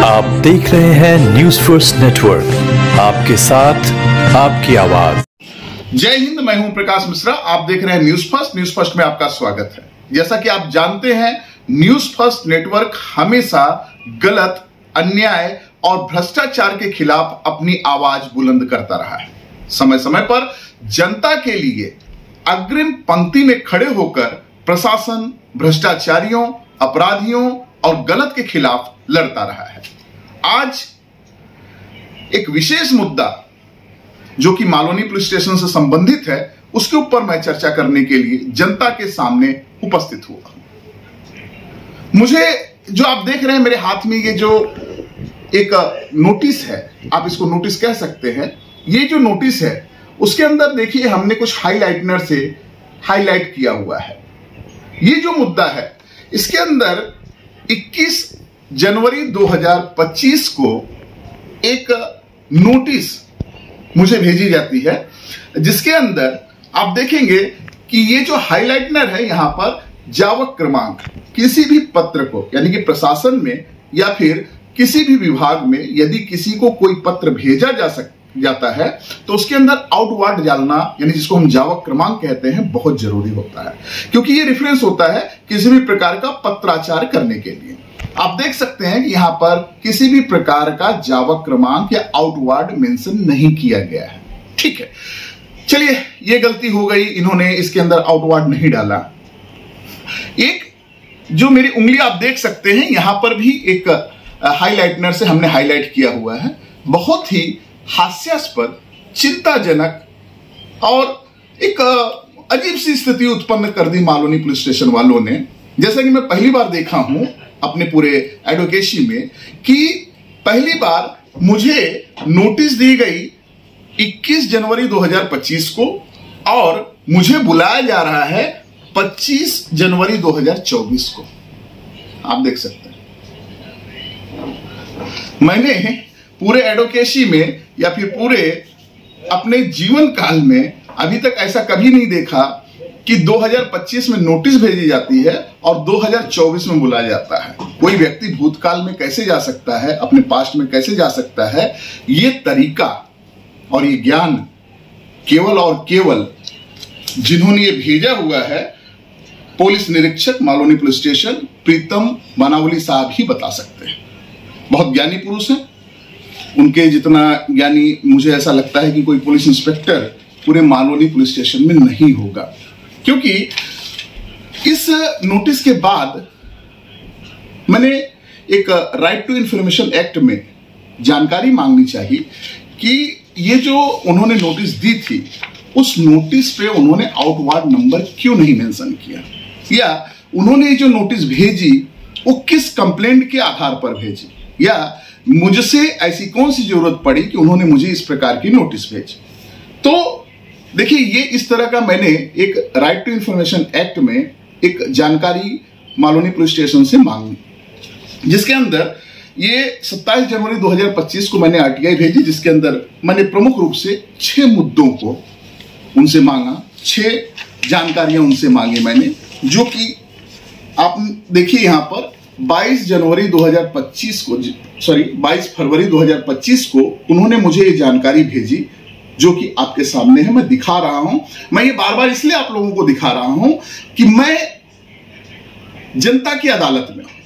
आप देख रहे हैं न्यूज फर्स्ट नेटवर्क, आपके साथ आपकी आवाज। जय हिंद, मैं हूं प्रकाश मिश्रा। आप देख रहे हैं न्यूज फर्स्ट में आपका स्वागत है। जैसा कि आप जानते हैं, न्यूज फर्स्ट नेटवर्क हमेशा गलत, अन्याय और भ्रष्टाचार के खिलाफ अपनी आवाज बुलंद करता रहा है। समय समय पर जनता के लिए अग्रिम पंक्ति में खड़े होकर प्रशासन, भ्रष्टाचारियों, अपराधियों और गलत के खिलाफ लड़ता रहा है। आज एक विशेष मुद्दा जो कि मालोनी पुलिस स्टेशन से संबंधित है, उसके ऊपर मैं चर्चा करने के लिए जनता के सामने उपस्थित हुआ। मुझे जो आप देख रहे हैं मेरे हाथ में, ये जो एक नोटिस है, आप इसको नोटिस कह सकते हैं। ये जो नोटिस है उसके अंदर देखिए, हमने कुछ हाइलाइटनर से हाईलाइट किया हुआ है। ये जो मुद्दा है, इसके अंदर 21 जनवरी 2025 को एक नोटिस मुझे भेजी जाती है, जिसके अंदर आप देखेंगे कि ये जो हाइलाइटनर है, यहां पर जावक क्रमांक किसी भी पत्र को, यानी कि प्रशासन में या फिर किसी भी विभाग में यदि किसी को कोई पत्र भेजा जाता है तो उसके अंदर आउटवर्ड डालना, यानी जिसको हम जावक क्रमांक कहते हैं, बहुत जरूरी होता है, क्योंकि ये रेफरेंस होता है किसी भी प्रकार का पत्राचार करने के लिए। आप देख सकते हैं कि यहां पर किसी भी प्रकार का जावक क्रमांक या आउटवर्ड मेंशन नहीं किया गया है। ठीक है, चलिए, ये गलती हो गई, इन्होंने इसके अंदर आउटवर्ड नहीं डाला। एक जो मेरी उंगली आप देख सकते हैं, यहां पर भी एक हाइलाइटनर से हमने हाईलाइट किया हुआ है। बहुत ही हास्यास्पद, चिंताजनक और एक अजीब सी स्थिति उत्पन्न कर दी मालोनी पुलिस स्टेशन वालों ने। जैसा कि मैं पहली बार देखा हूं अपने पूरे एडवोकेसी में कि पहली बार मुझे नोटिस दी गई 21 जनवरी 2025 को और मुझे बुलाया जा रहा है 25 जनवरी 2024 को। आप देख सकते हैं, मैंने पूरे एडवोकेसी में या फिर पूरे अपने जीवन काल में अभी तक ऐसा कभी नहीं देखा कि 2025 में नोटिस भेजी जाती है और 2024 में बुलाया जाता है। कोई व्यक्ति भूतकाल में कैसे जा सकता है, अपने पास्ट में कैसे जा सकता है, ये तरीका और ये ज्ञान केवल और केवल जिन्होंने ये भेजा हुआ है, पुलिस निरीक्षक मालोनी पुलिस स्टेशन प्रीतम बनावली साहब ही बता सकते हैं। बहुत ज्ञानी पुरुष हैं। उनके जितना ज्ञानी मुझे ऐसा लगता है कि कोई पुलिस इंस्पेक्टर पूरे मालोनी पुलिस स्टेशन में नहीं होगा, क्योंकि इस नोटिस के बाद मैंने एक राइट टू इंफॉर्मेशन एक्ट में जानकारी मांगनी चाहिए कि ये जो उन्होंने नोटिस दी थी, उस नोटिस पे उन्होंने आउटवर्ड नंबर क्यों नहीं मेंशन किया, या उन्होंने जो नोटिस भेजी वो किस कंप्लेंट के आधार पर भेजी, या मुझसे ऐसी कौन सी जरूरत पड़ी कि उन्होंने मुझे इस प्रकार की नोटिस भेजी। तो देखिए, ये इस तरह का मैंने एक राइट टू इंफॉर्मेशन एक्ट में एक जानकारी मालोनी पुलिस स्टेशन से मांगी, जिसके अंदर ये 27 जनवरी 2025 को मैंने आरटीआई भेजी, जिसके अंदर मैंने प्रमुख रूप से 6 मुद्दों को उनसे मांगा, 6 जानकारियां उनसे मांगी मैंने, जो कि आप देखिए यहां पर 22 जनवरी 2025 को, सॉरी 22 फरवरी 2025 को उन्होंने मुझे ये जानकारी भेजी, जो कि आपके सामने है। मैं दिखा रहा हूं। मैं ये बार बार इसलिए आप लोगों को दिखा रहा हूं कि मैं जनता की अदालत में हूं।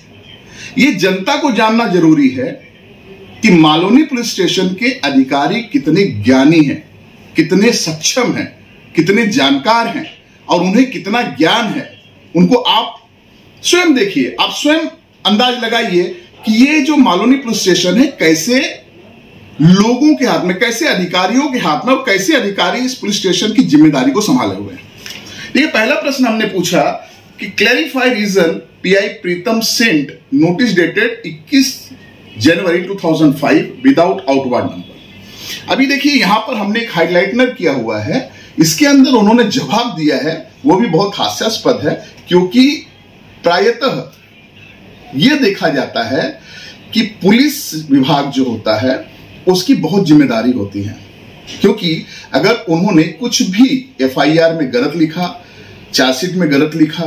ये जनता को जानना जरूरी है कि मालोनी पुलिस स्टेशन के अधिकारी कितने ज्ञानी हैं, कितने सक्षम हैं, कितने जानकार हैं और उन्हें कितना ज्ञान है। उनको आप स्वयं देखिए, आप स्वयं अंदाज लगाइए कि ये जो मालोनी पुलिस स्टेशन है, कैसे लोगों के हाथ में, कैसे अधिकारियों के हाथ में, और कैसे अधिकारी इस पुलिस स्टेशन की जिम्मेदारी को संभाले हुए हैं। ये पहला प्रश्न हमने पूछा कि क्लैरिफाई रीजन पीआई प्रीतम सेंट नोटिस डेटेड 21 जनवरी 2005 विदाउट आउटवर्ड नंबर। अभी देखिए, यहां पर हमने एक हाइलाइटनर किया हुआ है, इसके अंदर उन्होंने जवाब दिया है, वो भी बहुत हास्यास्पद है, क्योंकि प्रायतः यह देखा जाता है कि पुलिस विभाग जो होता है उसकी बहुत जिम्मेदारी होती है, क्योंकि अगर उन्होंने कुछ भी एफआईआर में गलत लिखा, चार्जशीट में गलत लिखा,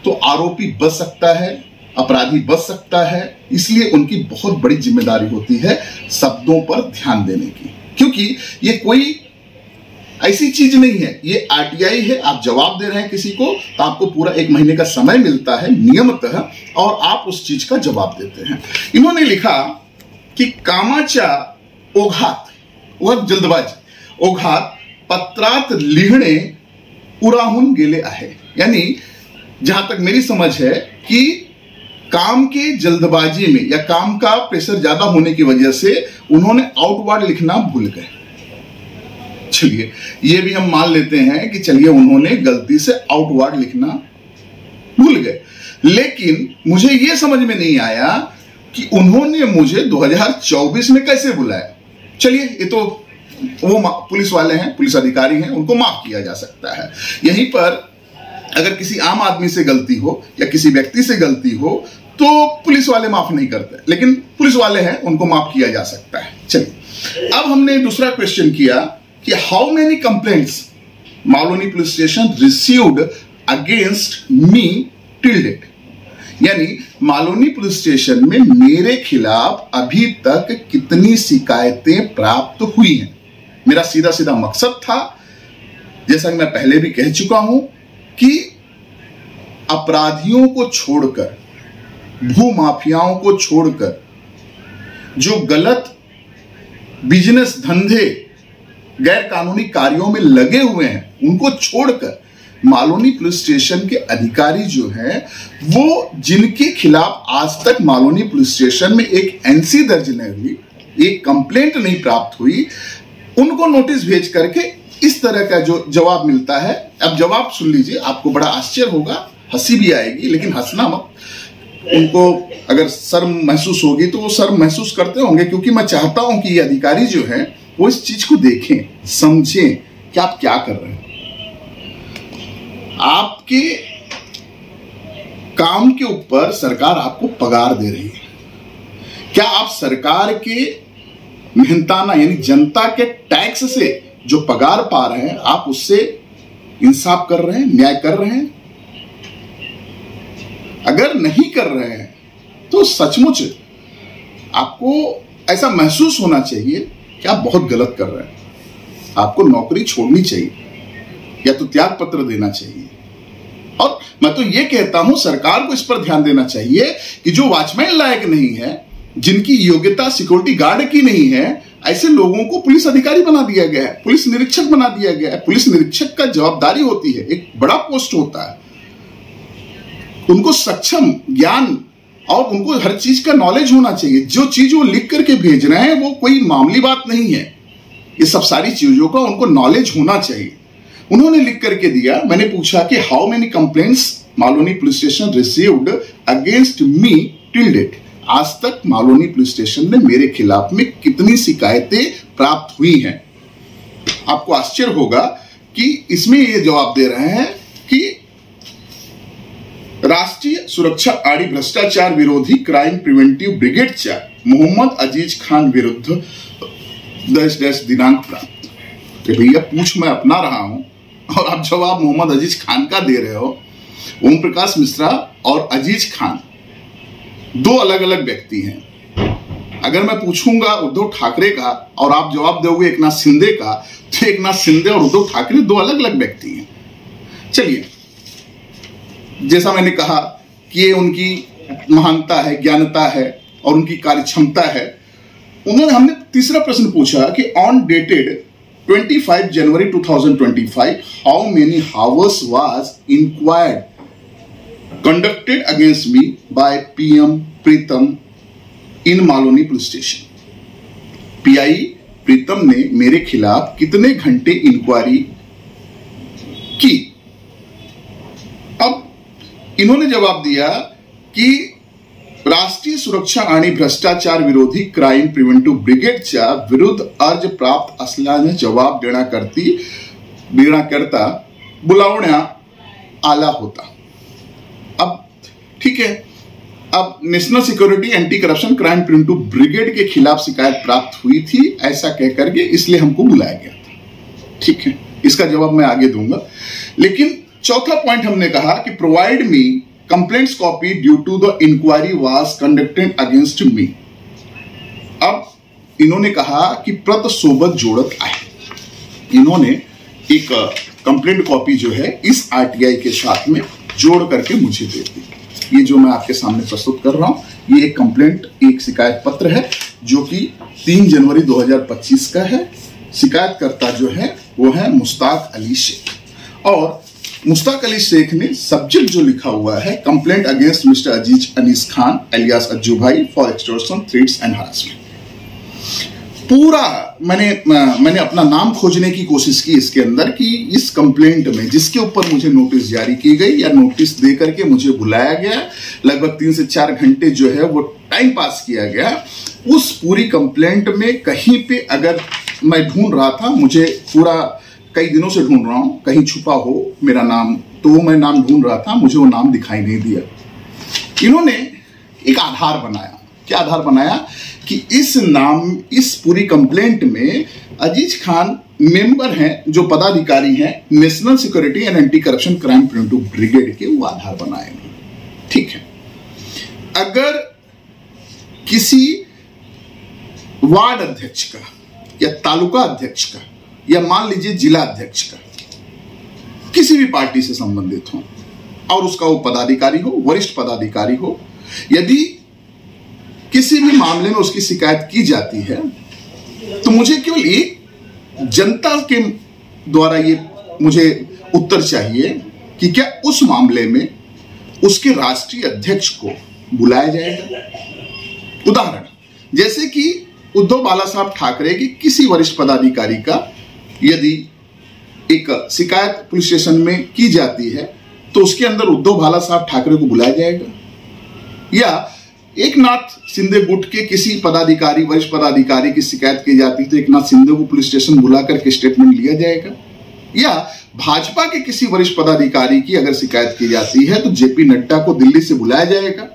तो आरोपी बच सकता है अपराधी बच सकता है। इसलिए उनकी बहुत बड़ी जिम्मेदारी होती है शब्दों पर ध्यान देने की, क्योंकि ये कोई ऐसी चीज नहीं है, ये आरटीआई है। आप जवाब दे रहे हैं किसी को तो आपको पूरा 1 महीने का समय मिलता है नियमतः, और आप उस चीज का जवाब देते हैं। इन्होंने लिखा कि कामाचा ओघात, वह जल्दबाजी, ओघात पत्रात लिहणे उराहून गेले आहे। यानी जहां तक मेरी समझ है कि काम के जल्दबाजी में या काम का प्रेशर ज्यादा होने की वजह से उन्होंने आउटवर्ड लिखना भूल गए। चलिए ये भी हम मान लेते हैं कि चलिए उन्होंने गलती से आउटवर्ड लिखना भूल गए, लेकिन मुझे यह समझ में नहीं आया कि उन्होंने मुझे 2024 में कैसे बुलाया। चलिए ये तो वो पुलिस वाले हैं, पुलिस अधिकारी हैं, उनको माफ किया जा सकता है। यहीं पर अगर किसी आम आदमी से गलती हो या किसी व्यक्ति से गलती हो तो पुलिस वाले माफ नहीं करते, लेकिन पुलिस वाले हैं, उनको माफ किया जा सकता है। चलिए अब हमने दूसरा क्वेश्चन किया कि how many complaints Malvani police station received against me till date. यानी मालोनी पुलिस स्टेशन में मेरे खिलाफ अभी तक कितनी शिकायतें प्राप्त हुई हैं। मेरा सीधा सीधा मकसद था, जैसा कि मैं पहले भी कह चुका हूं, कि अपराधियों को छोड़कर, भूमाफियाओं को छोड़कर, जो गलत बिजनेस धंधे गैर कानूनी कार्यों में लगे हुए हैं, उनको छोड़कर मालोनी पुलिस स्टेशन के अधिकारी जो हैं, वो जिनके खिलाफ आज तक मालोनी पुलिस स्टेशन में एक एनसी दर्ज नहीं हुई, एक कंप्लेंट नहीं प्राप्त हुई, उनको नोटिस भेज करके इस तरह का जो जवाब मिलता है। अब जवाब सुन लीजिए, आपको बड़ा आश्चर्य होगा, हंसी भी आएगी, लेकिन हंसना मत। उनको अगर शर्म महसूस होगी तो वो शर्म महसूस करते होंगे, क्योंकि मैं चाहता हूं कि ये अधिकारी जो हैं वो इस चीज को देखें, समझें कि आप क्या कर रहे हैं। आपके काम के ऊपर सरकार आपको पगार दे रही है, क्या आप सरकार के मेहनताना यानी जनता के टैक्स से जो पगार पा रहे हैं, आप उससे इंसाफ कर रहे हैं, न्याय कर रहे हैं? अगर नहीं कर रहे हैं तो सचमुच आपको ऐसा महसूस होना चाहिए कि आप बहुत गलत कर रहे हैं। आपको नौकरी छोड़नी चाहिए या तो त्याग पत्र देना चाहिए। और मैं तो यह कहता हूं सरकार को इस पर ध्यान देना चाहिए कि जो वॉचमैन लायक नहीं है, जिनकी योग्यता सिक्योरिटी गार्ड की नहीं है, ऐसे लोगों को पुलिस अधिकारी बना दिया गया है, पुलिस निरीक्षक बना दिया गया है। पुलिस निरीक्षक का जवाबदारी होती है, एक बड़ा पोस्ट होता है, उनको सक्षम ज्ञान और उनको हर चीज का नॉलेज होना चाहिए। जो चीज वो लिख करके भेज रहे हैं वो कोई मामूली बात नहीं है, ये सब सारी चीजों का उनको नॉलेज होना चाहिए। उन्होंने लिख करके दिया, मैंने पूछा कि how many complaints Malvani police station received against me till date. आज तक मालोनी पुलिस स्टेशन ने मेरे खिलाफ में कितनी शिकायतें प्राप्त हुई हैं। आपको आश्चर्य होगा कि इसमें ये जवाब दे रहे हैं कि राष्ट्रीय सुरक्षा आड़ी भ्रष्टाचार विरोधी क्राइम प्रिवेंटिव ब्रिगेडच्या मोहम्मद अजीज खान विरुद्ध -- दिनांक प्राप्त। कि भैया पूछ मैं अपना रहा हूं और आप जवाब मोहम्मद अजीज खान का दे रहे हो। ओम प्रकाश मिश्रा और अजीज खान दो अलग अलग व्यक्ति हैं। अगर मैं पूछूंगा उद्धव ठाकरे का और आप जवाब दोगे एकनाथ शिंदे का, तो एकनाथ शिंदे और उद्धव ठाकरे दो अलग अलग व्यक्ति हैं। चलिए, जैसा मैंने कहा कि ये उनकी महानता है, ज्ञानता है और उनकी कार्यक्षमता है। हमने तीसरा प्रश्न पूछा कि on dated 25 January 2025 how many hours was inquired conducted against me by PM Pritam in Malvani police station. PI Pritam ने मेरे खिलाफ कितने घंटे इंक्वायरी की। अब इन्होंने जवाब दिया कि राष्ट्रीय सुरक्षा आणि भ्रष्टाचार विरोधी क्राइम प्रिव्हेंटिव्ह ब्रिगेडच्या विरुद्ध अर्ज प्राप्त असल्याने जवाब देण्याकरता बुलावण्यात आला होता। अब ठीक है, अब national security anti corruption crime preventive brigade के खिलाफ शिकायत प्राप्त हुई थी ऐसा कहकर के, इसलिए हमको बुलाया गया था। ठीक है, इसका जवाब मैं आगे दूंगा। लेकिन चौथा पॉइंट हमने कहा कि provide me complaints copy due to the inquiry was conducted against me. अब इन्होंने कहा कि प्रत सोबत जोड़त आहे। इन्होंने एक कंप्लेंट कॉपी जो है इस आरटीआई के साथ में जोड़ करके मुझे दे दी। ये जो मैं आपके सामने प्रस्तुत कर रहा हूं, ये एक कंप्लेंट, एक शिकायत पत्र है जो कि 3 जनवरी 2025 का है। शिकायतकर्ता जो है वो है मुश्ताक अली शेख, और मुश्ताक अली शेख ने सब्जेक्ट जो लिखा हुआ है, कंप्लेंट अगेंस्ट मिस्टर अजीज अनीस खान एलियास अज्जू भाई for extortion, threats and harassment. पूरा मैंने अपना नाम खोजने की कोशिश की इसके अंदर कि इस कंप्लेंट में जिसके ऊपर मुझे नोटिस जारी की गई या नोटिस दे करके मुझे बुलाया गया, लगभग 3 से 4 घंटे जो है वो टाइम पास किया गया, उस पूरी कंप्लेंट में कहीं पे अगर मैं ढूंढ रहा था, मुझे पूरा कई दिनों से ढूंढ रहा हूं, कहीं छुपा हो मेरा नाम, तो वो मैं नाम ढूंढ रहा था, मुझे वो नाम दिखाई नहीं दिया। इन्होंने एक आधार बनाया। क्या आधार बनाया कि इस पूरी कंप्लेंट में अजीज खान मेंबर हैं, जो पदाधिकारी हैं national security and anti corruption crime preventive brigade के, वो आधार बनाए। ठीक है, अगर किसी वार्ड अध्यक्ष का या तालुका अध्यक्ष का या मान लीजिए जिला अध्यक्ष का, किसी भी पार्टी से संबंधित हो और उसका वो पदाधिकारी हो, वरिष्ठ पदाधिकारी हो, यदि किसी भी मामले में उसकी शिकायत की जाती है तो मुझे केवल एक जनता के द्वारा ये मुझे उत्तर चाहिए कि क्या उस मामले में उसके राष्ट्रीय अध्यक्ष को बुलाया जाएगा। उदाहरण जैसे कि उद्धव बाला साहब ठाकरे की किसी वरिष्ठ पदाधिकारी का यदि एक शिकायत पुलिस स्टेशन में की जाती है तो उसके अंदर उद्धव बाला साहब ठाकरे को बुलाया जाएगा, या एक नाथ शिंदे गुट के किसी पदाधिकारी, वरिष्ठ पदाधिकारी की शिकायत की जाती है तो एक नाथ शिंदे को पुलिस स्टेशन बुला करके स्टेटमेंट लिया जाएगा, या भाजपा के किसी वरिष्ठ पदाधिकारी की अगर शिकायत की जाती है तो जेपी नड्डा को दिल्ली से बुलाया जाएगा।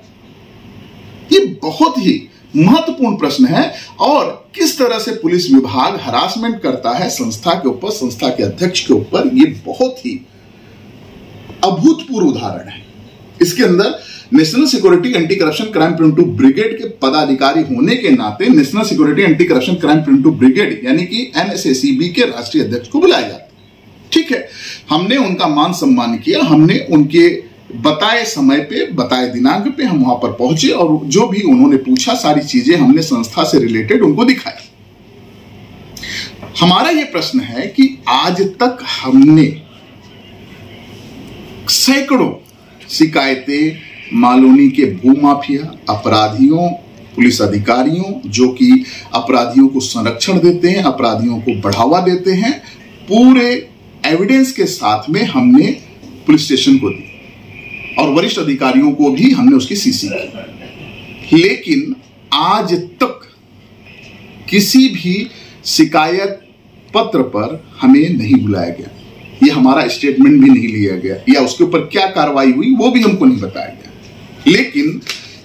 ये बहुत ही महत्वपूर्ण प्रश्न है, और किस तरह से पुलिस विभाग हरासमेंट करता है संस्था के ऊपर, संस्था के अध्यक्ष के ऊपर, ये बहुत ही अभूतपूर्व उदाहरण है। इसके अंदर national security anti corruption crime preventive brigade के पदाधिकारी होने के नाते national security anti corruption crime preventive brigade यानी कि एनएसएसीबी के राष्ट्रीय अध्यक्ष को बुलाया जाता है। ठीक है, हमने उनका मान सम्मान किया, हमने उनके बताए समय पे, बताए दिनांक पे हम वहां पर पहुंचे और जो भी उन्होंने पूछा सारी चीजें हमने संस्था से रिलेटेड उनको दिखाई। हमारा यह प्रश्न है कि आज तक हमने सैकड़ों शिकायतें मालूनी के भूमाफिया, अपराधियों, पुलिस अधिकारियों जो कि अपराधियों को संरक्षण देते हैं, अपराधियों को बढ़ावा देते हैं, पूरे एविडेंस के साथ में हमने पुलिस स्टेशन को दी और वरिष्ठ अधिकारियों को भी हमने उसकी सीसी की। लेकिन आज तक किसी भी शिकायत पत्र पर हमें नहीं बुलाया गया, ये हमारा स्टेटमेंट भी नहीं लिया गया, या उसके ऊपर क्या कार्रवाई हुई वो भी हमको नहीं बताया गया। लेकिन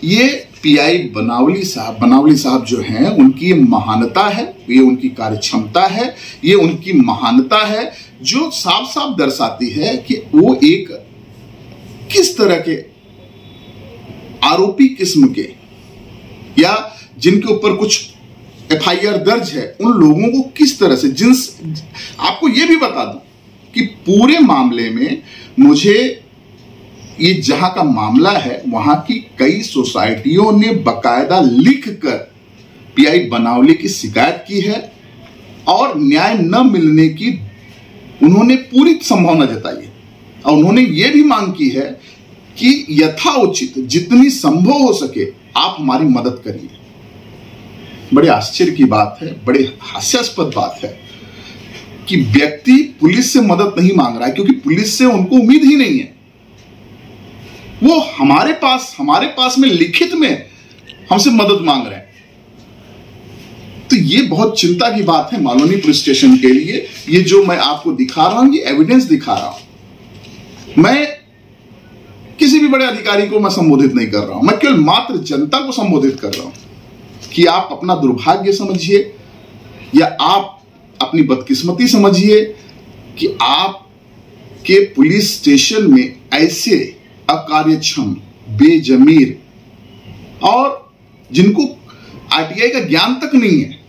ये पीआई बनावली साहब जो हैं, उनकी महानता है, ये उनकी कार्यक्षमता है, ये उनकी महानता है जो साफ साफ दर्शाती है कि वो एक किस तरह के आरोपी किस्म के या जिनके ऊपर कुछ एफआईआर दर्ज है उन लोगों को किस तरह से आपको ये भी बता दूं कि पूरे मामले में मुझे ये जहां का मामला है वहां की कई सोसाइटियों ने बकायदा लिखकर पीआई बनावली की शिकायत की है और न्याय न मिलने की उन्होंने पूरी संभावना जताई है, और उन्होंने ये भी मांग की है कि यथाउचित जितनी संभव हो सके आप हमारी मदद करिए। बड़े आश्चर्य की बात है, बड़े हास्यास्पद बात है कि व्यक्ति पुलिस से मदद नहीं मांग रहा है क्योंकि पुलिस से उनको उम्मीद ही नहीं है, वो हमारे पास में लिखित में हमसे मदद मांग रहे हैं। तो ये बहुत चिंता की बात है मालूनी पुलिस स्टेशन के लिए। ये जो मैं आपको दिखा रहा हूं ये एविडेंस दिखा रहा हूं, मैं किसी भी बड़े अधिकारी को मैं संबोधित नहीं कर रहा हूं, मैं केवल मात्र जनता को संबोधित कर रहा हूं कि आप अपना दुर्भाग्य समझिए या आप अपनी बदकिस्मती समझिए कि आप के पुलिस स्टेशन में ऐसे अकार्यक्षम, बेजमीर और जिनको आरटीआई का ज्ञान तक नहीं है,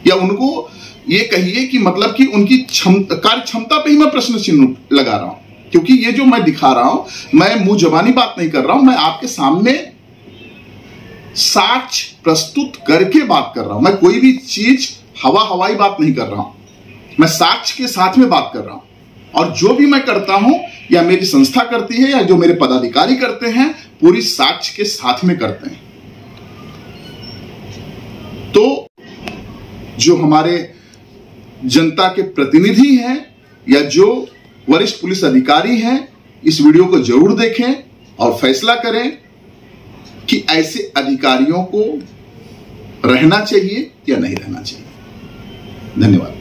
या उनको ये कहिए कि मतलब कि उनकी कार्य क्षमता पे ही मैं प्रश्न चिन्ह लगा रहा हूं। क्योंकि ये जो मैं दिखा रहा हूं, मैं मुंह जबानी बात नहीं कर रहा हूं, मैं आपके सामने साक्ष्य प्रस्तुत करके बात कर रहा हूं। मैं कोई भी चीज हवाई बात नहीं कर रहा हूं, मैं साक्ष्य के साथ में बात कर रहा हूं। और जो भी मैं करता हूं या मेरी संस्था करती है या जो मेरे पदाधिकारी करते हैं, पूरी साक्ष्य के साथ में करते हैं। तो जो हमारे जनता के प्रतिनिधि हैं या जो वरिष्ठ पुलिस अधिकारी हैं, इस वीडियो को जरूर देखें और फैसला करें कि ऐसे अधिकारियों को रहना चाहिए या नहीं रहना चाहिए। धन्यवाद।